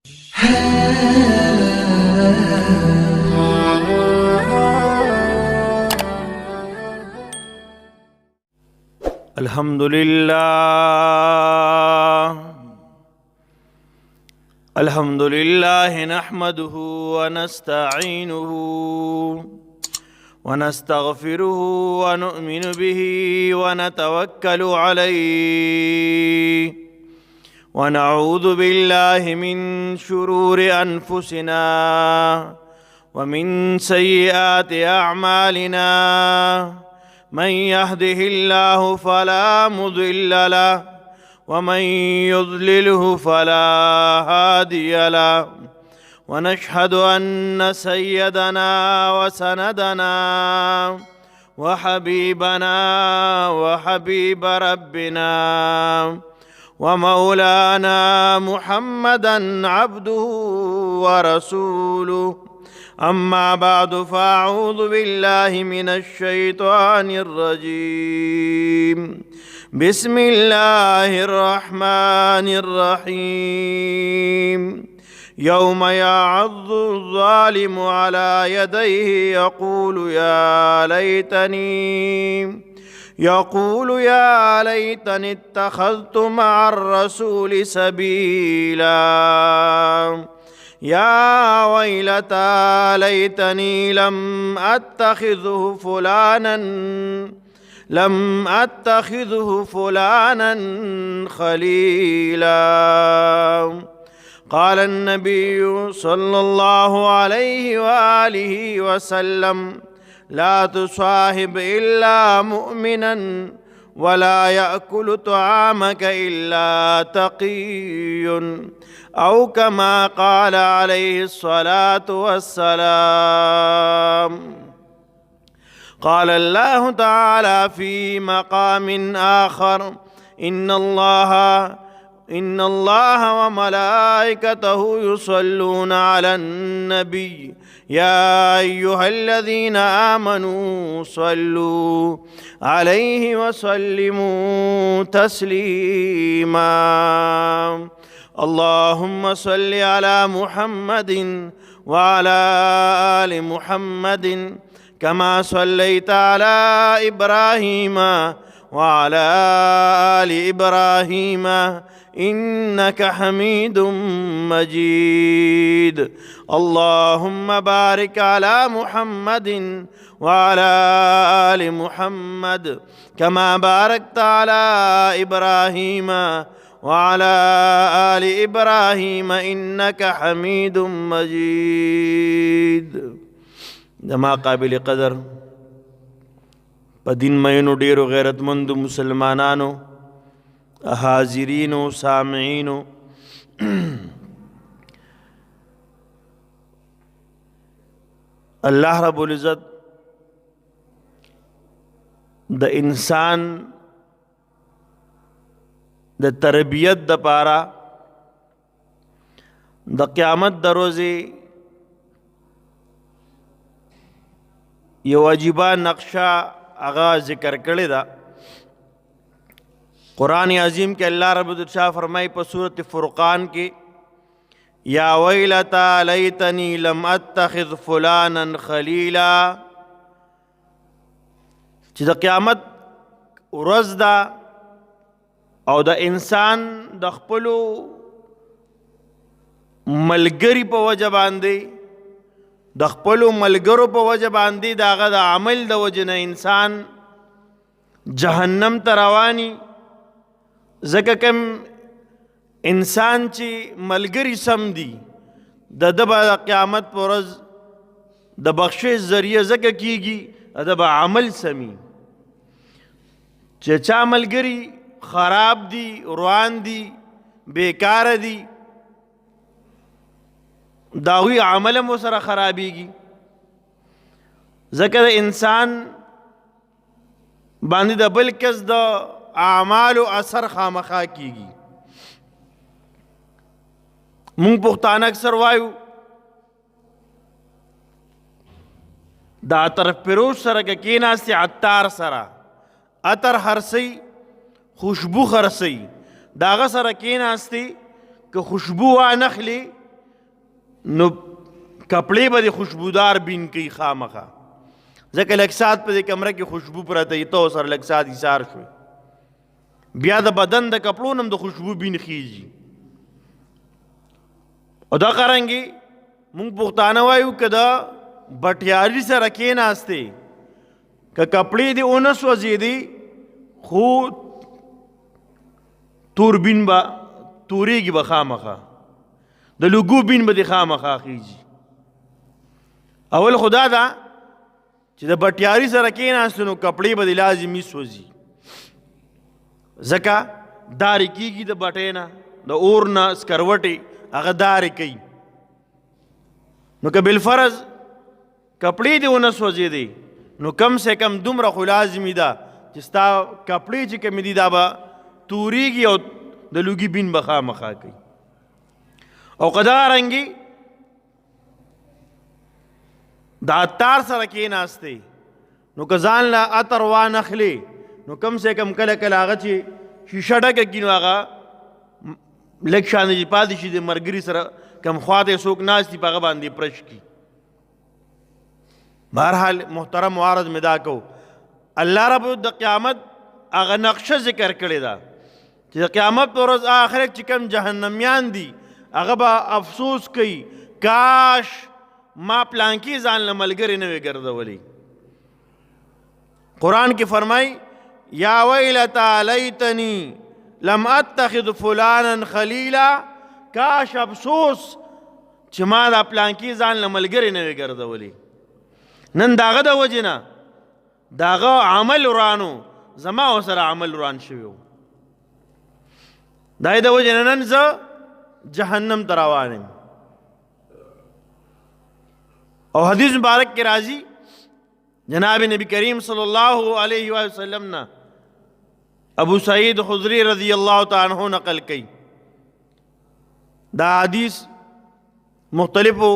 الحمد لله نحمده ونستعينه ونستغفره ونؤمن به ونتوكل عليه ونعوذ بالله من شرور أنفسنا ومن سيئات أعمالنا. من يهده الله فلا مضل له ومن يضلله فلا هادي له. ونشهد أن سيدنا وسندنا وحبيبنا وحبيب ربنا ومولانا محمدا عبده ورسوله. أما بعد فأعوذ بالله من الشيطان الرجيم. بسم الله الرحمن الرحيم. يوم يعض الظالم على يديه يقول يا ليتني اتخذت مع الرسول سبيلا. يا ويلتى ليتني لم أتخذه فلانا خليلا. قال النبي صلى الله عليه وآله وسلم: لا تصاحب إلا مؤمنا ولا يأكل طعامك إلا تقي، أو كما قال عليه الصلاة والسلام. قال الله تعالى في مقام آخر: إن الله وملائكته يصلون على النبي يا أيها الذين آمنوا صلوا عليه وسلموا تسليما. اللهم صل على محمد وعلى آل محمد كما صليت على إبراهيم وعلى آل إبراهيم إنك حميد مجيد. اللهم بارك على محمد وعلى آل محمد كما باركت على إبراهيم وعلى آل إبراهيم إنك حميد مجيد. دما قابل قدر په دین مینو ډیرو غیرتمندو مسلمانانو، حاضرینو، سامعینو، الله رب العزت د انسان د تربیت د پاره د قیامت د ورځې یو عجیبه نقشه هغه ذکر کړی دا. قرآن عظیم کې الله رب العزت فرمائی په سورۃ فرقان کې: یا ویلتا لیتنی لم اتخذ فلانا خلیلا. چې د قیامت ورځ ده او د انسان د خپلو ملګری په وجه باندې، د خپلو ملګرو په وجه باندې د هغه د عمل د وجه نه انسان جهنم ته رواني. ځکه کوم انسان چې ملګری سم دي د ده به د قیامت په ورځ د بخشش ذریعه ځکه کیږي د ده به عمل سمي. چې چا ملګری خراب دي، روان دي، بیکار دي، داوی عمل مو سره خرابېږي. ځکه د انسان باندې د بل کس د اعمالو اثر خامخا کیږي. مونږ پښتانه اکثر وایو د عطر فروش سره که کېناستې عطار سره عطر خرڅوي، خوشبو خرڅوي، د هغه سره کېناستې که خوشبو وانخلې نو کپڑے به د خوشبودار بین کوي خامخا، ځکه لږ ساعت په دې کمره کې خوشبو پرته وي، ته سره لږ ساعت ایثار شوې، بیا د بدن د کپړو نه هم د خوشبو بین خیږي. او دا قرنګې مونږ پښتانه وایو که د بټیاري سره کېناستې که کپړې دې ونه سوځېدې خو توربین به تورېږي به خامخا، د لوګو بین به دې خامخا خیږي. اول خدا دا چې د بټیاري سره کېناستو نو کپړې به دې لازمي سوځي، ځکه دارې کېږي د بټۍ نه، د اور نه سکروټې هغه دارې کوي. نو که بالفرض کپړې دې ونه سوځېدې نو کم سے کم دومره خو لازمي ده چې ستا کپړې چې کومې دي دا به تورېږي او د لوګي بین به خامخا کوي. او که دارنګې د عطار سره کېناستې نو که ځان له عطر وانخلې نو کم سے کم کله کله هغه چې شیشه ډکه کړي نو هغه لږ شانې چې پاتې شي د ملګري سره کم خواته څوک ناست دي په هغه باندې پرش کړي. بهرحال محترم معارض مې دا کو، الله رب د قیامت هغه نقشه ذکر کړې ده چې د قیامت په ورځ آخر چې کم جهنمیان دي هغه به افسوس کوي کاش ما پلانکی ځان له ملګري نه وی ګرځولی. قرآن کې فرمای یا ویلتا لیتنی لم اتخذ فلانا خلیلا، کاش افسوس چې ما دا پلانکی ځان له ملګري نه وی ګرځولی. نن داغه د وجې نه داغه عمل ورانو زما ورسره عمل وران شوی و، دا یې د وجې نه نن زه جهنم ته روان یم. او حدیث مبارک کې راځي جناب نبی کریم صلی الله علیه وسلم نه ابو سعید خدری رضی اللہ تعالی عنہ نقل کئی. دا حدیث مختلفو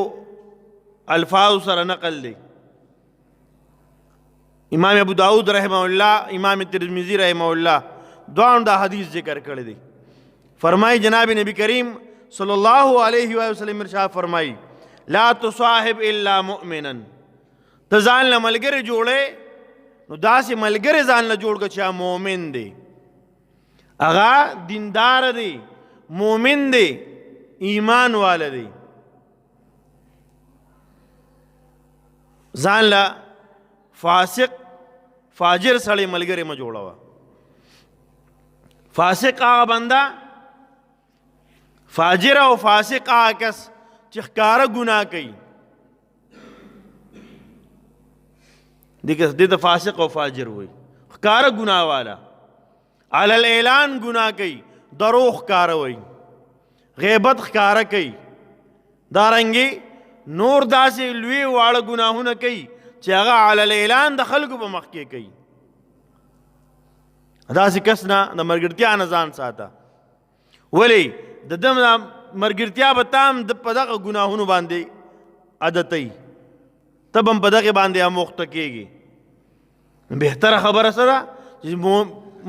الفاظ سره نقل دی. امام ابو داود رحمہ اللہ، امام ترمذی رحمہ اللہ دوان دا حدیث ذکر کر دی. فرمائی جناب نبی کریم صلی اللہ علیہ وسلم ارشاد فرمائی لا تصاحب الا مؤمنا، ته ځان له ملګری جوړې نو داسې ملګری ځان له جوړ کړه چې مؤمن دی، هغه دیندار دی، مؤمن دی، ایمان والا دی. ځان له فاسق فاجر سړی ملګری مه جوړوه. فاسق هغه بنده، فاجر او فاسق هغه کس چې ښکاره ګناه کوي، دې ته فاسق او فاجر وایي. ښکاره ګناه والا علی الاعلان ګناه کوي، دروغ ښکاره وایي، غیبت ښکاره کوي، دارنګې نور داسې لوی واړه ګناهونه کوي چې هغه علی الاعلان د خلکو په مخ کې کوي. داسې کس نه د ملګرتیا نه ځان ساته. ولې د ده ملګرتیا به تام په دغه ګناهونو باندې عادتوي، ته به هم په دغې باندې اموخته کېږي. بهتره خبره څه ده چې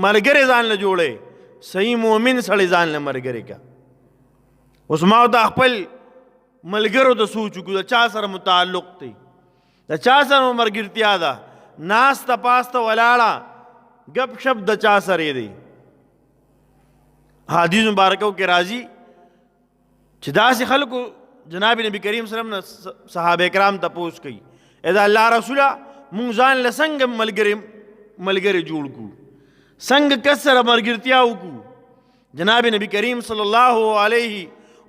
ملګری ځان له جوړې، صحیح مؤمن سړی ځان له ملګری کا. اوس ما ته خپل ملګرو ته سوچ وکړو د چا سره متعلق دی، د چا سره ملګرتیا ده، ناسته پاسته ولاړه گپ شپ د چا سره دی. حدیث مبارکو کې راځي چې داسې خلکو جناب نبی کریم صلی الله علیه وسلم صحابه کرام تپوس کوي اذا الله رسوله مونږ ځان له څنګه ملګری جوړ کړو، څنګه کس سره ملګرتیا وکړو. جناب نبی کریم صلی الله علیه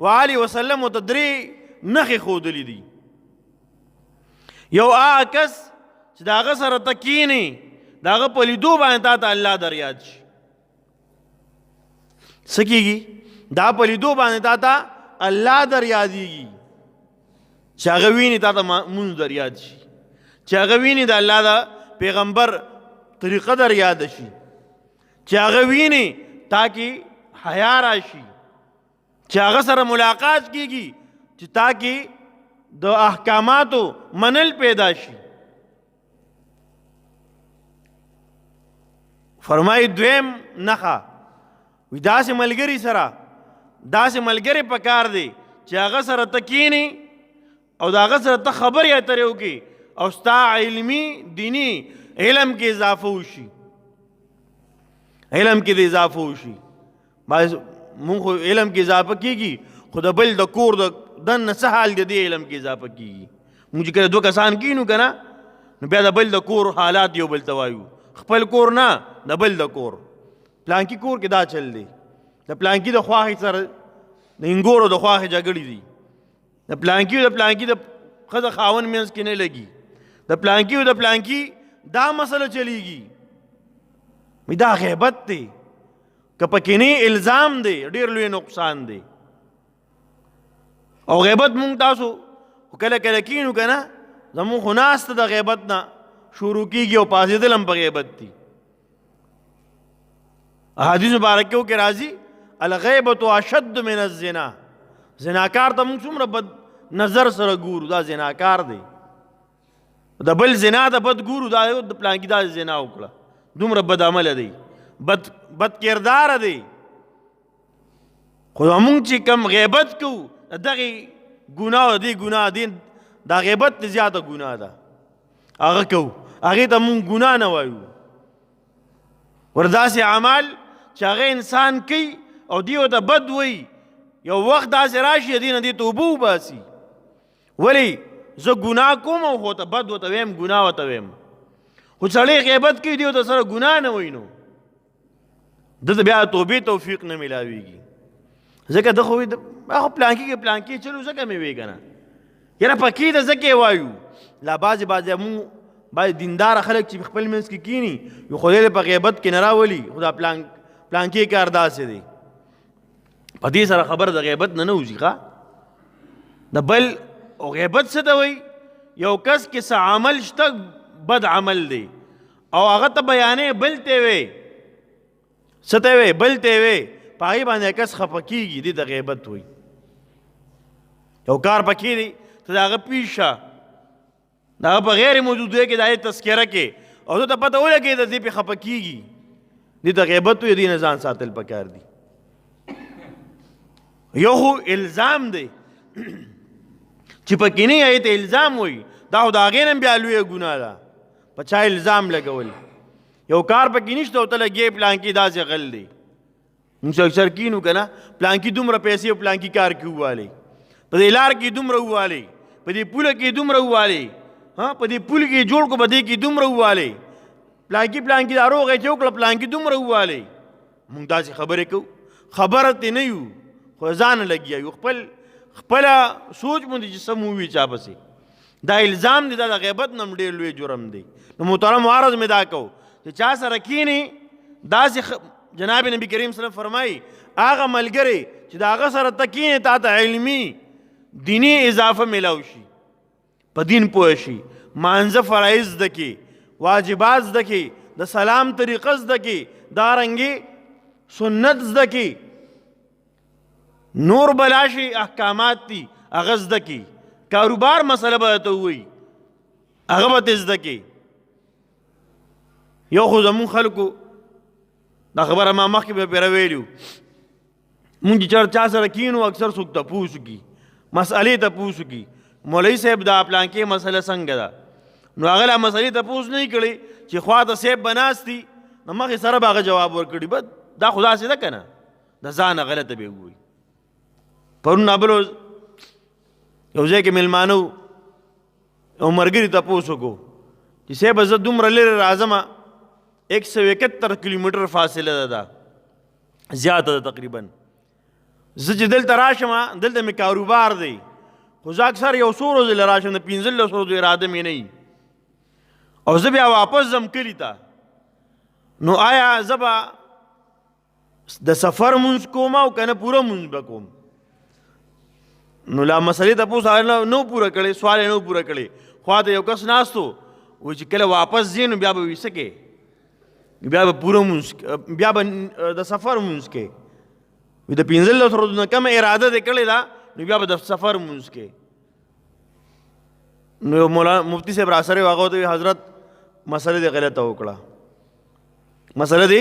وآله وسلم ته درې نښې ښودلې دي. یو هغه کس چې د هغه سره ته کښېنې د هغه په لیدو باندې تا ته الله در یاد شي. څه کېږي؟ دا په لیدو باندې تا ته الله در یادېږي، چې هغه ویني تا ته مونځ در یاد شي، چې هغه ویني د الله د پیغمبر طریقه در یاد شي، چې هغه ویني تا کې حیا راشي، چې هغه سره ملاقات کېږي چې تا کې د احکاماتو منل پیدا شي. فرمایي دویم نښه وي داسې ملګري سره، داسې ملګری پکار دی چې هغه سره ته کښېنې او د هغه سره ته خبرې اترې وکړي او ستا علمي دیني علم کې اضافه وشي، علم کې د اضافه وشي. مونږ خو علم کې اضافه کېږي، خو د بل د کور د دننه څه حال دی دې علم کې اضافه کېږي. مونږ چې کله 2 کسان کینو که نه، نو بیا د بل د کور حالات یو بل ته وایو، خپل کور نه د بل د کور. پلانکي کور کې دا چل دی، د پلانکي د خواښې سره د انګورو د خواښې جګړې دي، د پلانکي د ښځه خاوند منځ کې نه لګي، د پلانکي دا مسله چلیږي. دا غیبت دی، که پکې نه الزام دی ډېر لوی نقصان دی. او غیبت مونږ تاسو کله کله کینو که نه، زمونږ خو ناسته د غیبت نه شروع کېږي او پاڅېدل هم په غیبت دي. احادیث مبارکو کې راځي الغیبة اشد من الزنا. زناکار ته موږ څومره بد نظر سره ګورو، دا زناکار دی. د بل زنا ته بد ګورو، دا د پلانکي دا زنا وکړه، دومره بد عمله دی، بد کرداره دی. خو موږ چې کم غیبت کوو، دغې ګناه دی ګناه دی، دا غیبت دی زیاته ګناه ده، هغه کوو، هغې ته موږ ګناه نه وایو. ورداسې اعمال چې هغه انسان کوي او دی ورته بد وایي، یو وخت داسې راشي دې نه دې توبه وباسي. ولې زه ګناه کوم او خو ته بد ورته ویم، ګناه ورته ویم. خو سړی غیبت کوي، دی ورته سره ګناه نه وایي، نو دته بیا توبې توفیق نه میلاویږي. ځکه ده خو خو پلانکي چلو ځکه مې وی که نه، یاره پکې ته ځکه یې وایو. لا بعضې مونږ بعضې دینداره خلک چې خپل منځ کې کیني، یو خدای دې په غیبت کې نه راولي، خو دا پلانکي کار داسې دی. په دې سره خبر د غیبت نه وځي. د بل او غیبت څه ته وایي؟ یو کس کې څه عمل شته بد عمل دی او هغه ته بیانې، بل ته وی څه ته وی بل ته وی، په هغې باندې کس خفه کېږي، دې د غیبت وایي. یو کار پکې دی، ته د هغه پیش شه، د هغه په غیر موجودۍ کې د هغې تذکره کې، او ته ته پته ولګېده دې پې خفه کېږي، دې د غیبت وایي. دې نه ځان ساتل پکار دي. یو خو الزام دی چې پکې نه یې ته الزام وایي، دا خو د هغې نه بیا لویه ګناه ده، په چا الزام لګول. یو کار پکې نشته او ته لګې پلانکي داسې غل دی. موږ اکثر کینو که نه، پلانکي دومره پیسې او پلانکي کار کې ووالی، په دې لار کې دومره ووالی، په دې پوله کې دومره ووالی، په دې پول کې جوړ کو، په دې کې دومره ووالی، پلانکي دا روغې چې وکړه، پلانکي دومره ووالی. موږ داسې خبرې کوو، خبره ترې نه یو، خو ځان لګیا یو، خپله سوچ باندې چې څه مو وي چا پسې. دا الزام دی، دا د غیبت نه هم ډېر لوی جرم دی. نو محترم عرض مې دا کوو چې چا سره کینې داسې جناب نبی کریم صلی الله علیه وسلم فرمایي هغه ملګری چې د هغه سره ته کینې تا ته علمي دیني اضافه میلاو شي، په دین پوه شي، مانځه فرایض زده کړي، واجبات زده کړي، د سلام طریقه زده کړي، دارنګې سنت زده کړي، نور بلاشي احکامات دي هغه زده کړي، کاروبار مسله به ته ووایي هغه به ته زده کړي. یو خو زمونږ خلکو دا خبره ما مخکې به پرې ویلي وو، مونږ چې چا سره کینو اکثر څوک تپوس وکړي، مسئلې تپوس وکړي، مولوي صاحب دا پلانکې مسله څنګه ده، نو هغه لا مسئلې تپوس نه یې کړی چې خوا ته صاحب به ناست دي، نو مخکې سره به هغه جواب ورکړي. بس دا خو داسې ده که نه، د ځانه غلطه به ووایي. پرون نابل یو ځای کې میلمانه وو، یو ملګري تپوس وکړو چې صاحب زه دومره لرې راځمه، 171 کیلومتر فاصله ده، زیاته ده تقریبا. زه چې دلته راشم، دلته مې کاروبار دی، خو زه اکثر یو څو ورځې له راشم، د 15 ورځو اراده مې نه وي، او زه بیا واپس ځم کلي ته. نو آیا زه به د سفر مونځ کوم او که نه پوره مونځ به کوم؟ نو لا مسلې تپوس نو پوره کړی، سوال یې نو پوره کړی. خوا ته یو کس ناست و، وایي چې کله واپس ځې نو بیا به وي څه کې، بیا به پوره مونځ، بیا به د سفر مونځ کې، د 15 ورځو نه کمه اراده دې کړې ده، نو بیا به د سفر مونځ کې. نو مفتی صاحب راسره و، هغه ورته وایي حضرت مسله دې غلطه وکړه، مسله دې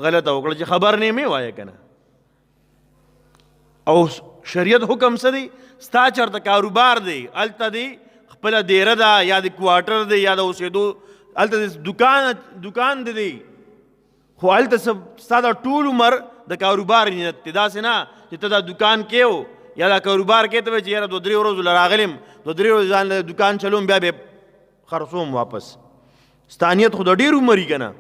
غلطه وکړه، چې خبر نه مې وایه که نه. او شریعت حکم څه دی؟ ستا چېرته کاروبار دی هلته دی خپله دیره ده یا د کوارټر دی یا د اوسېدو هلته دکان دی خو هلته ستا د ټول عمر د کاروبار نیت دی. داسې نه چې ته دا دکان کې و یا دا کاروبار کې ته وایې چې یاره 2-3 ورځو له راغلم 2-3 ورځې ځان له دکان چلوم بیا به خرڅوم واپس. ستا نیت خو د ډېر عمر وي که نه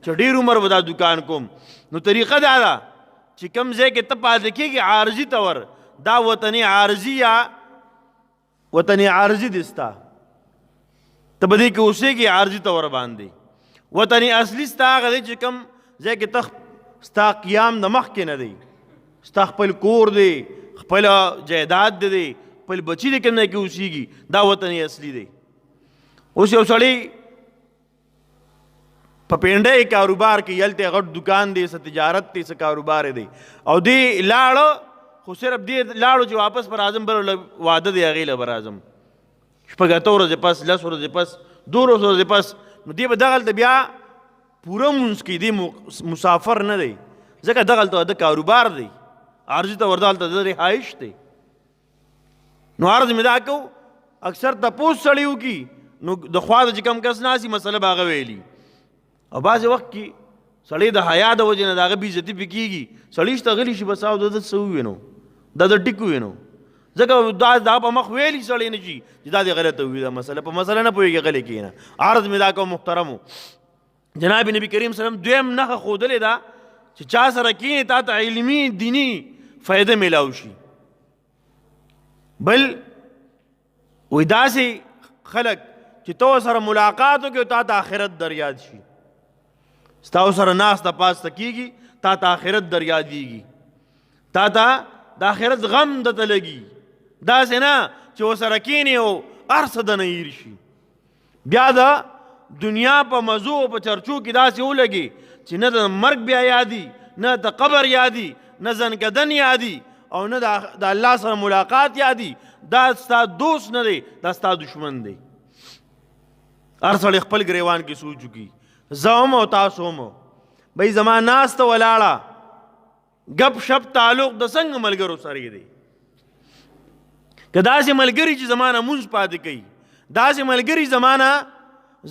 چې ډېر عمر به دا دکان کوم. نو طریقه دا ده چې کوم ځای کې ته پاتې کېږي عارضي طور دا وطني عارضي یا وطني عارضي دی ستا ته به دې کې اوسېږي عارضي طور باندې. وطني اصلي ستا هغه دی چې کوم ځای کې ته ستا قیام د مخکې نه دی ستا خپل کور دی خپل جایداد دی خپل بچي دی کوم ځای کې اوسېږي دا وطني اصلي دی. اوس یو سړی په پینډۍ کاروبار کې هلته غټ دکان دی څه تجارت دی څه کاروبار دی او دی لاړه خو صرف دې لاړو چې واپس به راځم بل واده دی هغې له به راځم 8 ورځې پس 10 ورځې پس 2 ورځې پس نو دی به دغلته بیا پوره مونځ کوي دی مسافر نه دی ځکه دغلته د کاروبار دی عارضي ته ورته هلته د رهایش دی. نو عرض مې دا کو اکثر تپوس سړی وکړي نو د خوا د چې کوم کس ناسي مسله به هغه ویلي او بعضې وخت کې سړی د حیا د وجې نه د هغه بېعزتي پې کېږي سړی چې ته غلی شي بس او د څه ووینو دا د ټیک ووینو ځکه دا په مخ ویلي سړی نه شي چې دا دې غلطه ووي دا مسله په مسله نه پوهېږي غلی کښېنه. عرض مې دا کوم محترمو جناب نبي کریم سلم دویم نښه ښودلې ده چې چا سره کښېنې تا ته علمي دیني فایده میلاو شي. بل وایي داسې خلک چې تو سره ملاقات وکړي او تا ته آخرت در یاد شي ستا سره ناسته پاسته کېږي تا ته آخرت در یادېږي تا ته د آخرت غم درته لګي داسې نه چې ورسره کښېنې او هر څه دنه هیر شي بیا د دنیا په مزو او په چرچو کې داسې ولګي چې نه د مرګ بیا یادي نه د قبر یادي نه زنکدن یادي او نه د الله سره ملاقات یادي دا ستا دوست نه دی دا ستا دشمن دی. هر سړی خپل ګریوان کې سوچ وکړي زه هم او تاسو هم بهی زما ناسته ولاړه ګپ شپ تعلق د څنګه ملګرو سره دی که داسې ملګري چې زما نه مونځ پاتې کوي داسې ملګري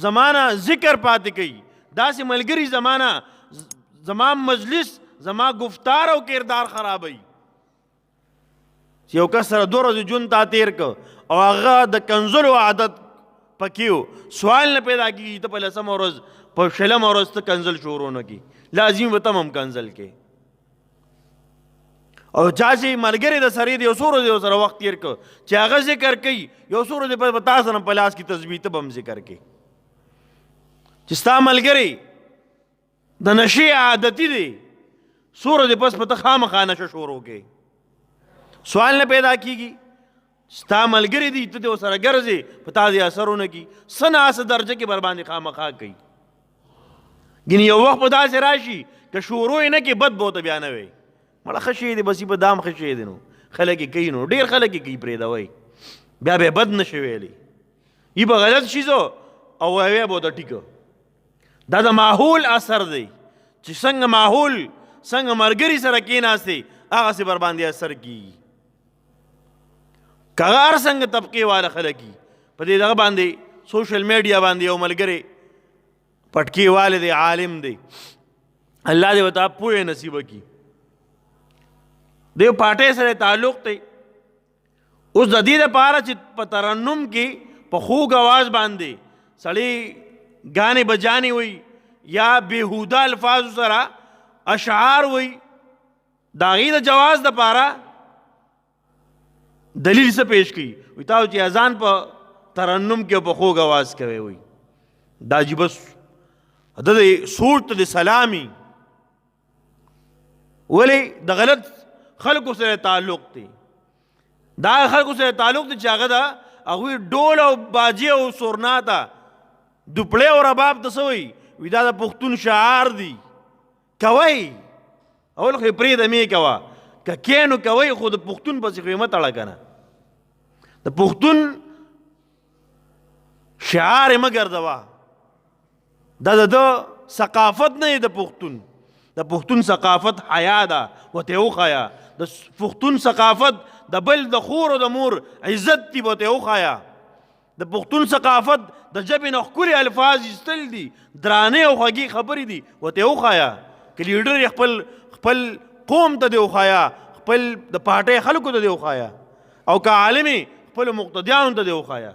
زما نه ذکر پاتې کوي داسې ملګري زما مجلس زما گفتار او کردار خرابوي چې یو کس سره 2 ورځې ژوند تا تیر که او هغه د کنځلو عادت پکې سوال نه پیدا کېږي ته په 10 ورځ په 6 ورځ ته کنځل شروع نه کړي لازم به ته هم کنځل کې او چا چې ملګری د سره دی یو څو ورځې سره وخت تیر که چې هغه ذکر کوي یو څو ورځې پس به تا سره په لاس کې تسبیح ته به هم ذکر کوي چې ستا ملګری د نشې عادتي دی څو ورځې پس به ته خامخا نشه شروع کوې سوال نه پیدا کېږي ستا ملګری دی ته دې ورسره ګرځې په تا دې اثر ونه کړي څه نه څه درجه کې برباندې خامخا کوي ګینې یو وخت به داسې راشي که شروع یې نه کړي بد به ورته بیا نه وی مړه ښه شی دی بس یې په دام ښه شی دی نو خلک یې کوي نو ډېر خلک یې کوي پرېږدوئ بیا به یې بد نه شي ویلی یي به غلط شي زه او ویې به ورته ټیکه دا د ماحول اثر دی چې څنګه ماحول څنګه ملګري سره کېناستې هغسې برباندې اثر کېږي که هغه هر څنګه طبقې والا خلک وي په دې دغه باندې سوشل میډیا باندې یو ملګری پټکې والی دی عالم دی الله دې ورته پوهې نصیبه کړي د یو پارټۍ سره تعلق دی اوس د دې دپاره چې په ترنم کې په خوږ اواز باندې سړی ګانې بجانې وي یا بېهوده الفاظو سره اشعار وي د هغې د جواز دپاره دلیل څه پیش کړي وایي تاسو چې اذان په ترنم کې په خوږ اواز کوئ وایي دا جي بس د دې سوچ ته د سلامي ولې د غلط خلکو سره تعلق دی دا خلکو سره تعلق دی چې هغه د هغوی ډول او باجې او سورنا ته دوپړې او رباب ته څه وایي وایي دا د پښتون شعار دی کوئ اول خو یې پرېږده مې کوه که کینو کوئ خو د پښتون پسې خو یې مه تړه که نه د پښتون شعار یې مه ګرځوه دا د ثقافت نه یې د پښتون ثقافت حیا ده ورته یې وښیه د پښتون ثقافت د بل د خور او د مور عزت دی به ته وښایه. د پښتون ثقافت د ژبې نه ښکلي الفاظ ایستل دي، درانې او خوږې خبرې دي، ورته وښایه. که لیډر یې خپل قوم ته دی وښایه، خپل د پارټۍ خلکو ته دی وښایه، او که عالم یې خپلو مقتدیانو ته دی وښایه.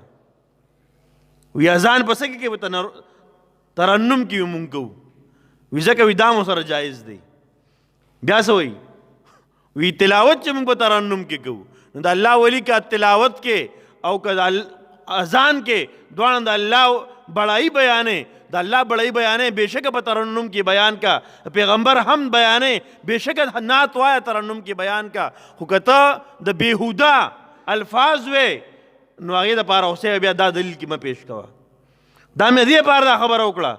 وی اذان په څه کې به ترنم کې مونږ کوو، وی ځکه وی دا مو سره جایز دی. بیا څه وایي؟ وی تلاوت چې مونږ په ترنم کې کوو، نو د الله ولی که تلاوت کې او که اذان کې دواړه د الله بڑائی بیانې، د الله بڑائی بیانې بېشکه په ترنم کې بیان کا، پیغمبر هم بیانې بېشکه نعت وایه ترنم کې بیان کا. خو که ته د بېهوده الفاظ وې نو هغې دپاره اوسې بیا دا دلیل کې مه پیش کوه. دا مې دې پاره دا خبره وکړه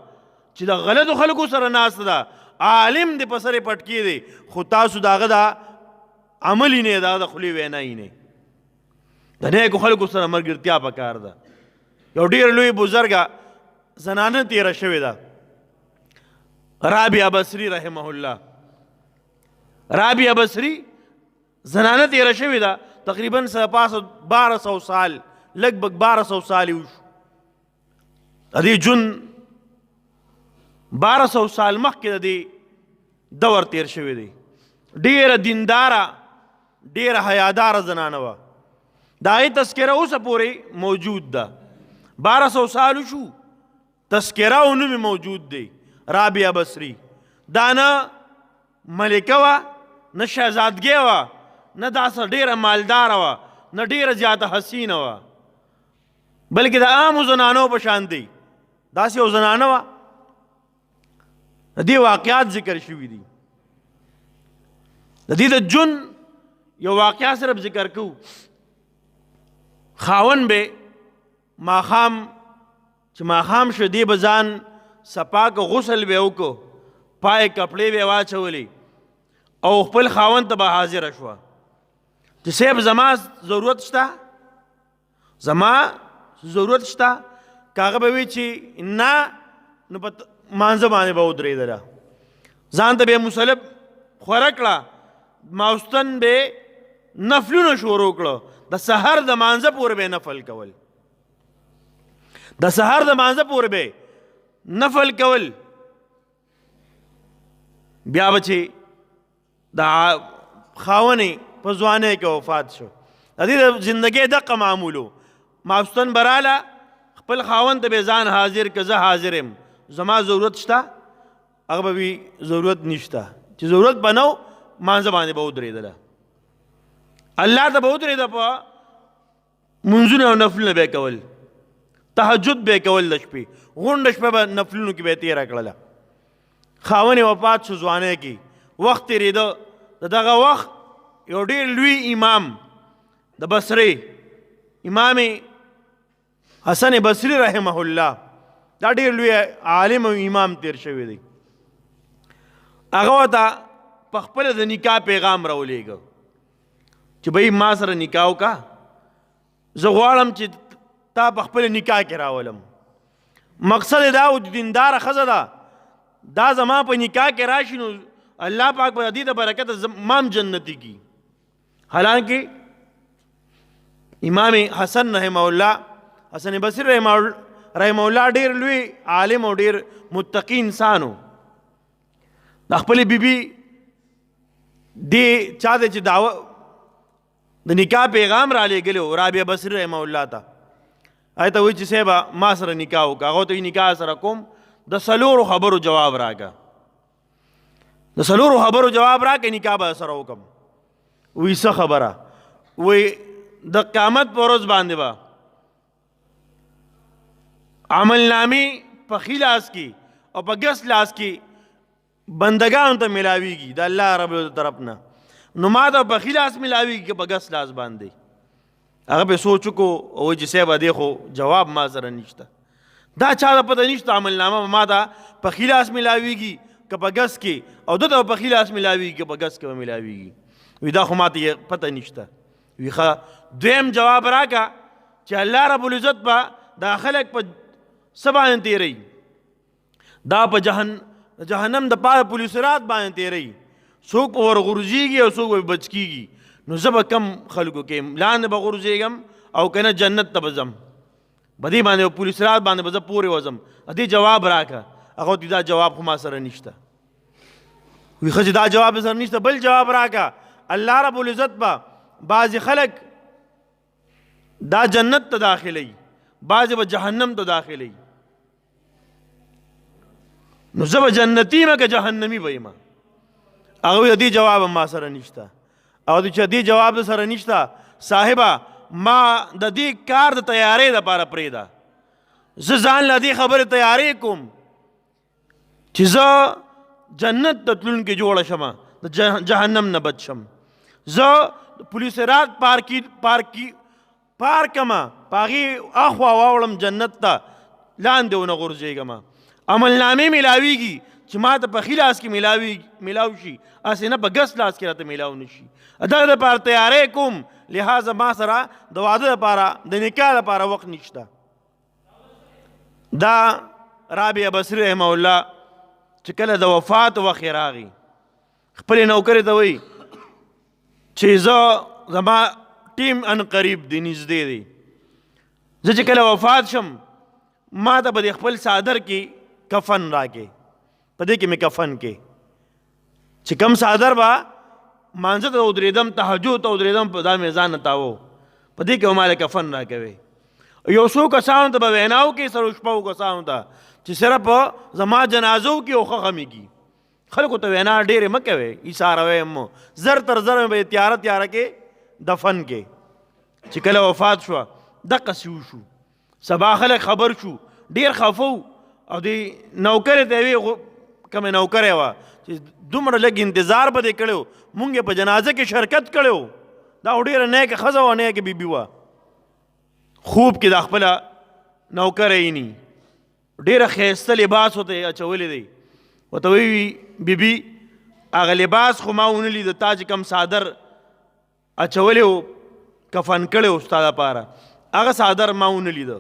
چې د غلطو خلکو سره ناسته ده، عالم دې په سر یې پټکې دی، خو تاسو د هغه دا عمل یې نه، د هغه د خولې وینا یې نه. د نیکو خلکو سره ملګرتیا پکار ده. یو ډېر لوی بزرګه زنانه تېره شوې ده، رابعه بصري رحمه الله. رابعه بصري زنانه تېره شوې ده، تقریبا 1200 سال، لږ بږ 1200 سال یې وشو. د دې ژوند 1200 سال مخکې د دې دور تیر شوی دی. ډېره دینداره، ډېره حیاداره زنانه وه. د هغې تذکره اوسه پورې موجود ده. 1200 سال وشو، تذکره او نوم موجود دی. رابعه بصري دا نه ملکه وه، نه شهزادګۍ وه، نه داسې ډېره مالداره وه، نه ډېره زیاته حسینه وه، بلکې د عامو زنانو په شان دی. داسې یو زنانه وه. د دې واقعات ذکر شوي دي. د دې د ژوند یو واقعه صرف ذکر کوو. خاوند به ماښام چې ماښام شو، دې به ځان صفا که غسل به یې وکړو، پای کپړې به یې واچولې او خپل خاوند ته به حاضره شوه چې صاحب زما ضرورت شته، زما ضرورت شته. که هغه به وي چې نه، نو په مانځه باندې به ودرېدله، ځان ته به یې مصلب خوره کړه، ماوستن به نفلونه شروع کړه. د سحر د مانځه پورې به نفل کول، د سحر د مانځه پورې به نفل کول. بیا به چې د خاونې په ځوانۍ کې وفات شو، د دې د زندګۍ دقه معمولو. ماوستن براله، خپل خاوند ته به ځان حاضر که زه حاضر یم، زما ضرورت شته؟ هغه به وي ضرورت نشته. چې ضرورت به نه و، مانځه باندې به ودرېدله، الله ته به ودرېده، په منځونه او نفلونه به یې کول، تهجد به یې کول، د شپې غونډه شپه به نفلونو کې به یې تېره کړله. خاوند یې وفات شو ځوانۍ کې، وخت تېرېده. د دغه وخت یو ډېر لوی امام د بصرې، امام حسن بصري رحمه الله، دا ډېر لوی عالم او امام تیر شوی دی. هغه ورته په خپله د نکاح پیغام راولېږه چې بھئی ما سره نکاح وکړه، زه غواړم چې تا په خپل نکاح کې راولم. مقصد یې دا و چې دینداره ښځه ده، دا زما په نکاح کې راشي نو الله پاک په دې د برکته مام جنتی کی. حالانکه امام حسن رحمه الله، حسن بصري رحمه الله ډېر لوی عالم او ډېر متقی انسان و. د خپلې بیبي دې چا دی چې دعوه د نکاح پیغام را لېږلی و رابعه بصري رحمه الله ته. هغې ته وایي چې صاحبه ما سره نکاح وکړه. هغه ته نکاح سره کوم، د 4 خبرو جواب راکړه، د 4 خبرو جواب راکړه، نکاح به سره وکړم. وایي څه خبره؟ وایي د قیامت په ورځ باندې به عملنامې په ښي لاس کې او په ګس لاس کې بندګانو ته ملاویږي د الله رب العزت طرف نه، نو ما ته په ښي لاس ملاویږي که په ګس لاس باندې. هغه پې سوچ وکړو او وایي چې صاحبه دی خو جواب ما سره نشته، دا چا ته پته نشته عملنامه ما ته په ښي لاس ملاویږي که په ګس کې، او ده ته په ښي لاس ملاویږي که په ګس کې به ملاویږي. وایي دا خو ما ته پته نشته. وایي ښه دویم جواب راکړه چې الله رب العزت به دا خلک په څه باندې تېروي، دا په جهنم د پاره پل صراط باندې تېروي. څوک په ورغورځېږي او څوک به بچ کېږي. نو زه به کم خلکو کې لاندې به غورځېږم او که نه جنت ته به ځم. په دې باندې پولیس رات باندې به زه پورې وځم. دې جواب راکړه. هغه ورته دا جواب خو ما سره نشته. وی ښه چې دا جواب سره نشته بل جواب راکړه. الله رب العزت به بعضې خلک دا جنت ته داخلوي، بعضې به جهنم ته داخلوي. نو زه به جنتي یم که جهنمي به یم؟ هغه وایي د دې جواب ما سره نشته. او چې دې جواب د سره نشته صاحبه ما د دې کار د تیارۍ دپاره پرېږده. زه ځان له دې خبرې تیارې کوم چې زه جنت ته تلونکې جوړه شمه، د جهنم نه بچ شم. زه پولیس رات پار کمه په هغې اخوا واوړم جنت ته، لاندې ونه غورځېږم. عملنامې میلاویږي چې ما ته په ښي لاس کې میلاو شي، هسې نه په ګس لاس کې راته میلاو نه شي. دغه دپاره تیاری کوم. لہذا ما سره د واده دپاره د نکاح دپاره وخت نشته. دا رابعه بصري رحمه الله چې کله د وفات وخت یې راغی خپلې نوکرې ته وایي چې زما ټیم ان قریب دی، نږدې دی. زه چې کله وفات شم ما ته به د خپل څادر کې کفن راکې، په دې کې مې کفن کې چې کم څادر به مانځه ته ودرېدم، تهجد ته ودرېدم، په دا مې ځان نه تاوه، په دې کې به ماله کفن راکوي. یو څو کسانو ته به ویناو کې سره شپږو کسانو ته چې صرف زما جنازو کې اوښه غمیږي. خلکو ته وینا ډېرې مه کوئ، ایساروئ مو، زر تر زر به تیاره تیاره کې دفن کې. چې کله وفات شوه دقسې وشو. سبا خلک خبر شو، ډېر خفه او دې نوکرې ته یې ویې کومې نوکرې وه چې دومره لږ انتظار به دې کړی، مونږ یې په جنازه کې شرکت کړی. دا خو ډېره نیکه ښځه وه، نیکه بیبي وه. خوب کې دا خپله نوکره ییني، ډېره ښایسته لباس ورته یې اچولی دی. ورته وایي بیبي هغه لباس خو ما ونه لیده، تا چې کوم څادر اچولی و کفن کړی و ستا دپاره هغه څادر ما ونه لیده.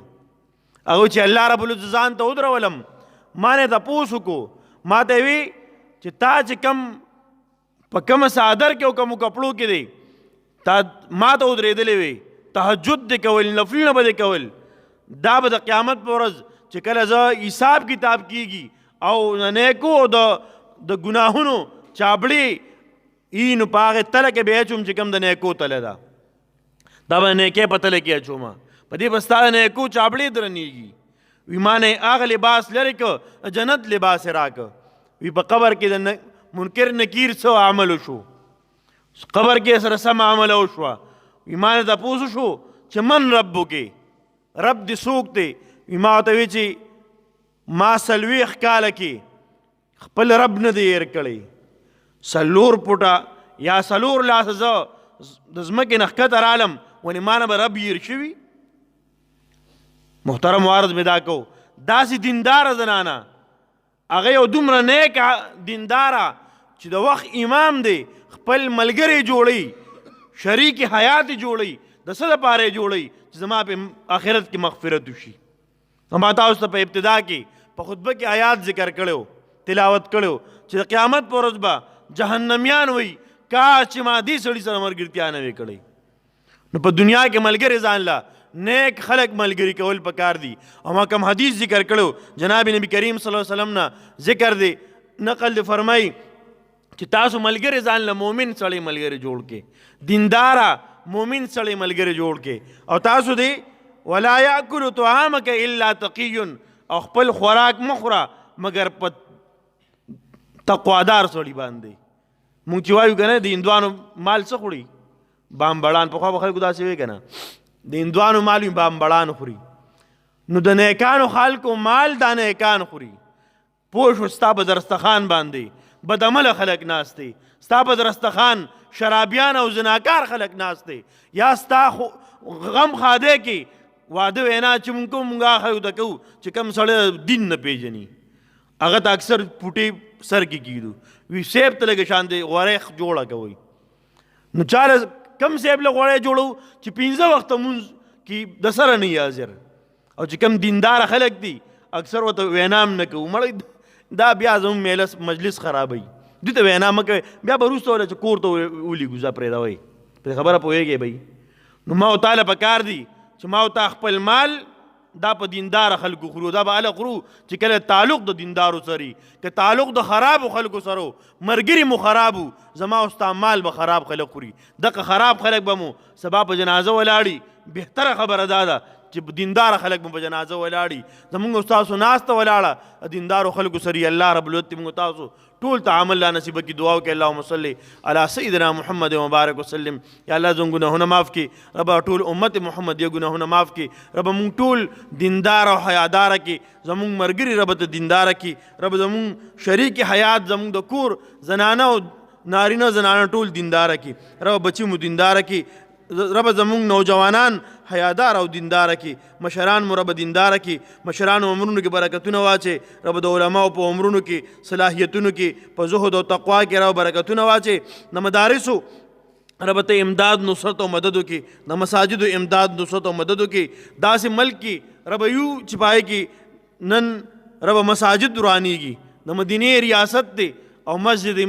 هغه چې الله رب العزت ځان ته ودرولم، ما نه تپوس وکړو، ما ته یې وی چې تا چې کم په کومه څادر کې او کومو کپړو کې دی تا ما ته ودرېدلی وی، تهجد دې کول، نفلونه به دې کول. دا به د قیامت په ورځ چې کله زه حساب کتاب کیږي او د نیکو او د ګناهونو چابړې ای نو په هغې تله کې به اچوم چې کوم د نیکو تله ده، دا به نیکۍ په تله کې اچومه، په دې به ستا د نیکو چابړې درنیږي. وی ما نه هغه لباس لرې که جنت لباس یې راکه. وی په قبر کې د منکر نکیر څه عمل وشو، قبر کې سره سم عمل وشوه. وی ما نه تپوس وشو چې من ربکې، رب دې څوک دی؟ وی ما ورته وی چې ما 40 کاله کې خپل رب نه دی هېر کړی. 4 فوټه یا 4 لاسه زه د ځمکې نه ښکته رالم، ولې ما نه به رب هېر شوي؟ محترم وارد مې دا کو، داسې دینداره زنانه، هغه یو دومره نیکه دینداره چې د وخت امام دی، خپل ملګری جوړوي، شریک حیات جوړوي، د څه دپاره یې جوړوي چې زما په آخرت کې مغفرت وشي. ما تاسو ته په ابتدا کې په خطبه کې آیات ذکر کړی، تلاوت کړی چې د قیامت په ورځ به جهنمیان وایي کاش چې ما دې سړي سره ملګرتیا نه وې کړی. نو په دنیا کې ملګری ځان له نیک خلق ملګری کول پکار دي. او ما کوم حدیث ذکر کړو جناب نبی کریم صلی الله علیه وسلم نه ذکر دی، نقل دی، فرمای چې تاسو ملګری ځان له مؤمن سړی ملګری جوړ کې، دینداره مؤمن سړی ملګری جوړ کې. او تاسو دی ولا یاکل طعامک الا تقی، او خپل خوراک مخوره مگر په تقوادار سړي باندې. مونږ چې وایو که نه د هندوانو مال څه خوري؟ بامبړان. پخوا به خلکو داسې وایي که نه د هندوانو مال وي بامبړان خوري. نو د نیکانو خلکو مال دا نیکان خوري. پوه شو؟ ستا په درستخان باندې بدعمله خلک ناست دی، ستا په درستخان شرابیان او زناکار خلک ناست دی، یا ستا غم خاده کې واده وینا چې مونږ کوم مونږ خلکو ته کوو چې کوم سړی دین نه پیژني، هغه ته اکثر پوټې سر کې کیدو وی سیب ته لږه شان دی غوړی جوړه کوئ. نو چاله کم سیب له غوړی جوړو چې 15 وخته مونځ کې د سره نه حاضر، او چې کم دیندار خلک دي اکثر ورته وینام نه کوو، مړی دا بیا زموږ مجلس خرابوي. دوی ته وینا مه کوئ بیا به وروسته وله چې کور ته ولیږو ځه پرېږدوئ پرې خبره پوهېږئ بهی نو ما او تاله پکار دي چې ما او تا خپل مال دا په دیندار خلکو خورو دا به هله خورو چې کله تعلق د دیندارو سره که تعلق د خرابو خلکو سره مرګري مو خرابو زما او ستا مال به خراب خلک خوري دغه خراب خلک به مو سبا په جنازه ولاړي بهتره خبره دا ده چې دیندار خلک مو په جنازه ولاړي زمونږ او ستاسو ناسته ولاړه دیندارو خلکو سره الله رب العزت موږ تاسو ټول ته عمل لا نصیب کړي دعا وکړئ اللهم صل علی سیدنا محمد وبارک وسلم یا الله زموږ ګناهونه معاف کړي رب ټول امت محمد یې ګناهونه معاف کړي رب موږ ټول دیندار او حیادار کړي زموږ مرګري رب ته دیندار کړي رب زموږ شریک حیات زموږ د کور زنانه او نارینه زنانه ټول دیندار کړي رب بچي مو دیندار کړي رب زمونږ نوجوانان حیادار او دیندار کړي مشران مو رب دیندار کړي مشرانو عمرونو کې برکتونه واچې رب د علماو په عمرونو کې صلاحیتونو کې په زهد او تقوا کې رب برکتونه واچې د مدارسو رب ته امداد نصرت او مدد وکړي د مساجدو امداد نصرت او مدد وکړي داسې ملک کې رب یو چې پای کې نن رب مساجد روانېږي د مدینې ریاست دی او مسجد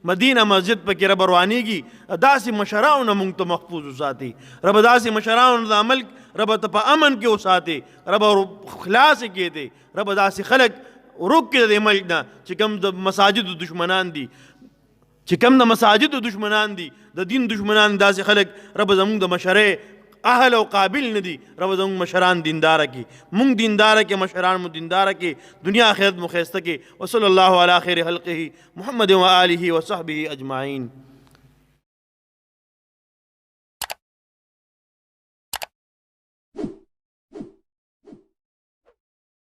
مدینه مسجد پکې رب روانېږي داسې مشرانو موږ ته محفوظ وساتي رب داسې مشرانو د عمل رب ته په امن کې وساتي رب خلاص کې دی رب داسې خلک روک کې د ملک نه چې کوم د مساجدو دشمنان دي چې کوم د مساجدو دشمنان دي د دین دشمنان داسې خلک رب زموږ د مشرۍ اهل او قابل نه دي رب زموږ مشران دینداره کې موږ دینداره کې مشران مو دینداره کې دنیا آخرت مو ښایسته کې وصلی الله علی خیر خلقه محمد و آله و صحبه اجمعین